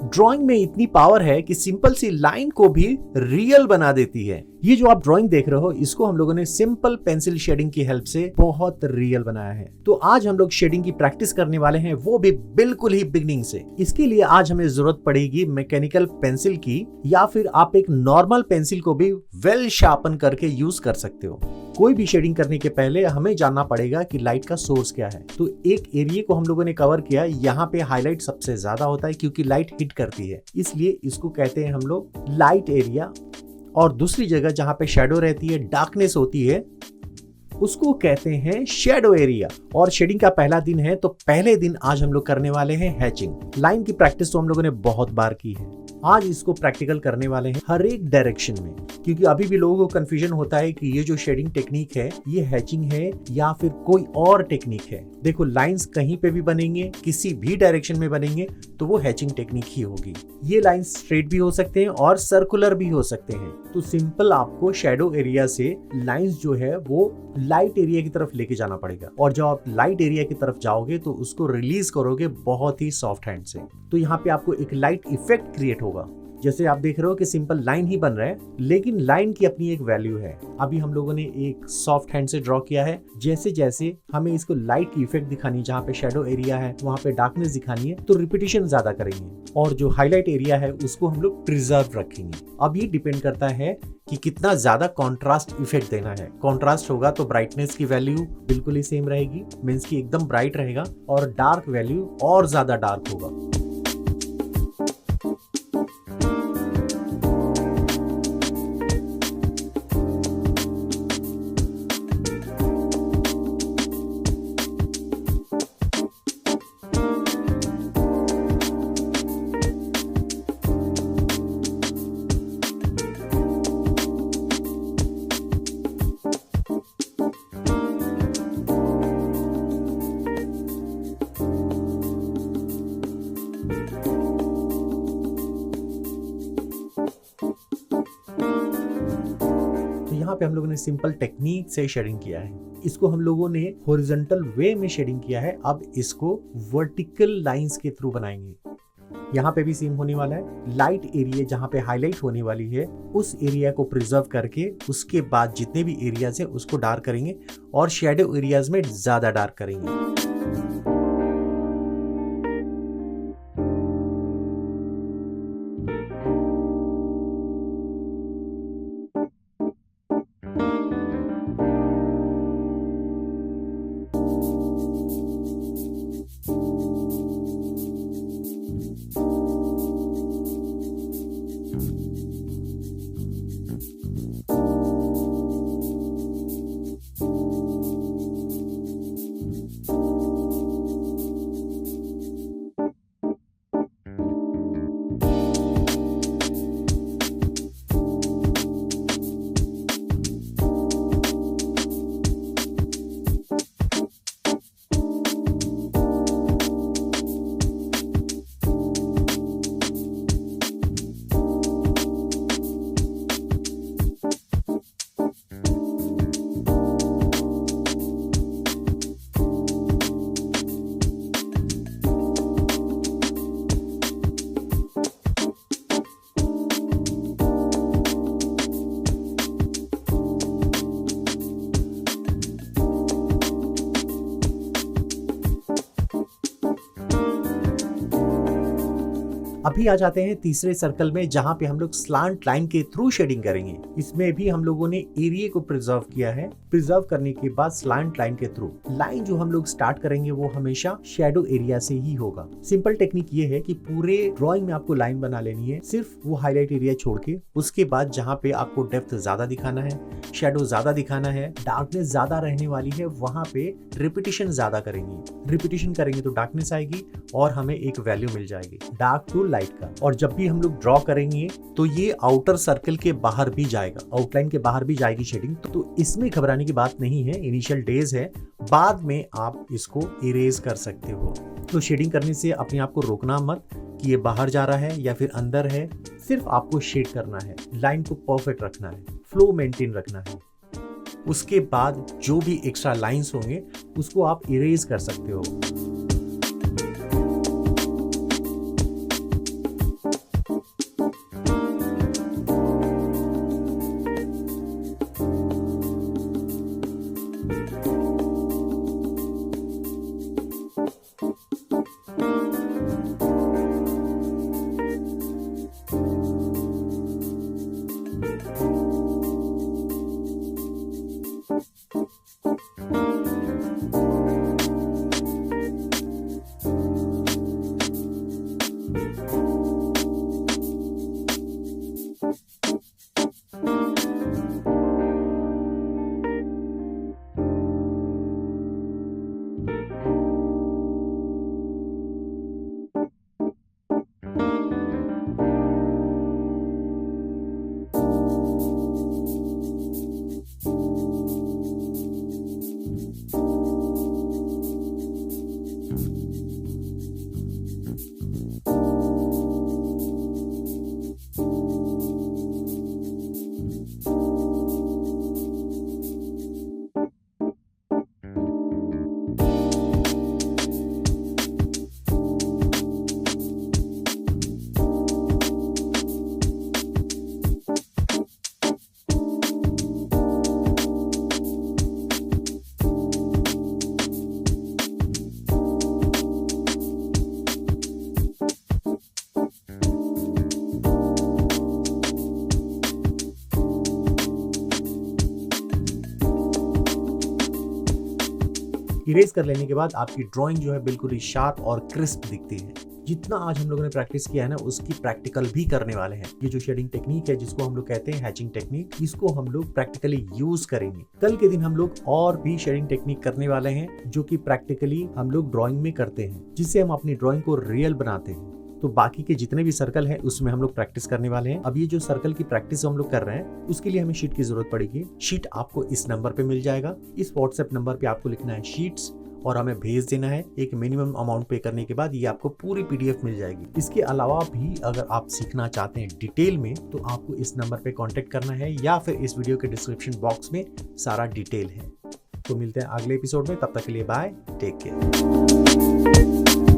Drawing में इतनी power है कि सिंपल सी लाइन को भी रियल बना देती है। ये जो आप ड्राइंग देख रहे हो इसको हम लोगों ने सिंपल पेंसिल शेडिंग की हेल्प से बहुत रियल बनाया है। तो आज हम लोग शेडिंग की प्रैक्टिस करने वाले हैं, वो भी बिल्कुल ही बिगिनिंग से। इसके लिए आज हमें जरूरत पड़ेगी मैकेनिकल पेंसिल की, या फिर आप एक नॉर्मल पेंसिल को भी वेल शार्पन करके यूज कर सकते हो। कोई भी शेडिंग करने के पहले हमें जानना पड़ेगा कि लाइट का सोर्स क्या है। तो एक एरिया को हम लोगों ने कवर किया, यहाँ पे हाईलाइट सबसे ज्यादा होता है क्योंकि लाइट हिट करती है, इसलिए इसको कहते हैं हम लोग लाइट एरिया। और दूसरी जगह जहां पे शैडो रहती है, डार्कनेस होती है, उसको कहते हैं शैडो एरिया। और शेडिंग का पहला दिन है, तो पहले दिन आज हम लोग करने वाले हैं हैचिंग। लाइन की प्रैक्टिस तो हम लोगों ने बहुत बार की है, आज इसको प्रैक्टिकल करने वाले हैं हर एक डायरेक्शन में, क्योंकि अभी भी लोगों को कंफ्यूजन होता है कि ये जो शेडिंग टेक्निक है ये हैचिंग है या फिर कोई और टेक्निक है। देखो, लाइंस कहीं पे भी बनेंगे, किसी भी डायरेक्शन में बनेंगे तो वो हैचिंग टेक्निक ही होगी। ये लाइंस स्ट्रेट भी हो सकते हैं और सर्कुलर भी हो सकते हैं। तो सिंपल आपको शैडो एरिया से लाइंस जो है वो लाइट एरिया की तरफ लेके जाना पड़ेगा, और जब आप लाइट एरिया की तरफ जाओगे तो उसको रिलीज करोगे बहुत ही सॉफ्ट हैंड से। तो यहाँ पे आपको एक लाइट इफेक्ट क्रिएट होगा। जैसे आप देख रहे हो कि सिंपल लाइन ही बन रहा है, लेकिन लाइन की अपनी एक वैल्यू है। अभी हम लोगों ने एक सॉफ्ट हैंड से ड्रॉ किया है, जैसे जैसे हमें इसको लाइट की इफेक्ट दिखानी, जहाँ पे शैडो एरिया है वहाँ पे डार्कनेस दिखानी है, तो रिपीटिशन ज्यादा करेंगे, और जो हाईलाइट एरिया है उसको हम लोग प्रिजर्व रखेंगे। अब ये डिपेंड करता है कि कितना ज्यादा कॉन्ट्रास्ट इफेक्ट देना है। कॉन्ट्रास्ट होगा तो ब्राइटनेस की वैल्यू बिल्कुल ही सेम रहेगी, मीन्स की एकदम ब्राइट रहेगा, और डार्क वैल्यू और ज्यादा डार्क होगा। यहाँ पे हम लोगों ने सिंपल टेक्निक से शेडिंग किया है। इसको हम लोगों ने हॉरिजॉन्टल वे में शेडिंग किया है, अब इसको वर्टिकल लाइंस के थ्रू बनाएंगे। यहाँ पे भी सेम होने वाला है। लाइट एरिया जहाँ पे हाईलाइट होने वाली है उस एरिया को प्रिजर्व करके उसके बाद जितने भी एरियाज है उसको डार्क करेंगे, और शैडो एरियाज में ज्यादा डार्क करेंगे। अभी आ जाते हैं तीसरे सर्कल में, जहां पे हम लोग स्लांट लाइन के थ्रू शेडिंग करेंगे। इसमें भी हम लोगों ने एरिया को प्रिजर्व किया है। प्रिजर्व करने के बाद स्लांट लाइन के थ्रू लाइन जो हम लोग स्टार्ट करेंगे वो हमेशा शैडो एरिया से ही होगा। सिंपल टेक्निक ये है कि पूरे ड्राइंग में आपको लाइन बना लेनी है, सिर्फ वो हाईलाइट एरिया छोड़ के। उसके बाद जहाँ पे आपको डेप्थ ज्यादा दिखाना है, शैडो ज्यादा दिखाना है, डार्कनेस ज्यादा रहने वाली है, वहां पे रिपीटिशन ज्यादा करेंगे। रिपीटिशन करेंगे तो डार्कनेस आएगी और हमें एक वैल्यू मिल जाएगी डार्क टू लाइट का। और जब भी हम लोग ड्रॉ करेंगे तो ये आउटर सर्कल के बाहर भी जाएगा, आउटलाइन के बाहर भी जाएगी शेडिंग। तो इसमें घबराने की बात नहीं है, इनिशियल डेज है, बाद में आप इसको इरेज कर सकते हो। तो शेडिंग करने से अपने आप को रोकना मत कि ये बाहर जा रहा है या फिर अंदर है, सिर्फ आपको शेड करना है, लाइन को परफेक्ट रखना है, फ्लो मेंटेन रखना है। उसके बाद जो भी एक्स्ट्रा लाइंस होंगे उसको आप इरेज कर सकते हो। इरेज कर लेने के बाद आपकी ड्राइंग जो है बिल्कुल ही शार्प और क्रिस्प दिखती है। जितना आज हम लोगों ने प्रैक्टिस किया है ना, उसकी प्रैक्टिकल भी करने वाले हैं। ये जो शेडिंग टेक्निक है जिसको हम लोग कहते हैं हैचिंग टेक्निक, इसको हम लोग प्रैक्टिकली यूज करेंगे। कल के दिन हम लोग और भी शेडिंग टेक्निक करने वाले हैं जो कि प्रैक्टिकली हम लोग ड्राइंग में करते हैं, जिससे हम अपनी ड्राइंग को रियल बनाते हैं। तो बाकी के जितने भी सर्कल है उसमें हम लोग प्रैक्टिस करने वाले हैं। अब ये जो सर्कल की प्रैक्टिस हम लोग कर रहे हैं उसके लिए हमें शीट की जरूरत पड़ेगी। शीट आपको इस नंबर पे मिल जाएगा। इस व्हाट्सएप नंबर पे आपको लिखना है शीट्स और हमें भेज देना है। एक मिनिमम अमाउंट पे करने के बाद ये आपको पूरी पीडीएफ मिल जाएगी। इसके अलावा भी अगर आप सीखना चाहते हैं डिटेल में तो आपको इस नंबर पे कांटेक्ट करना है या फिर इस वीडियो के डिस्क्रिप्शन बॉक्स में सारा डिटेल है। तो मिलते हैं अगले एपिसोड में, तब तक के लिए बाय, टेक केयर।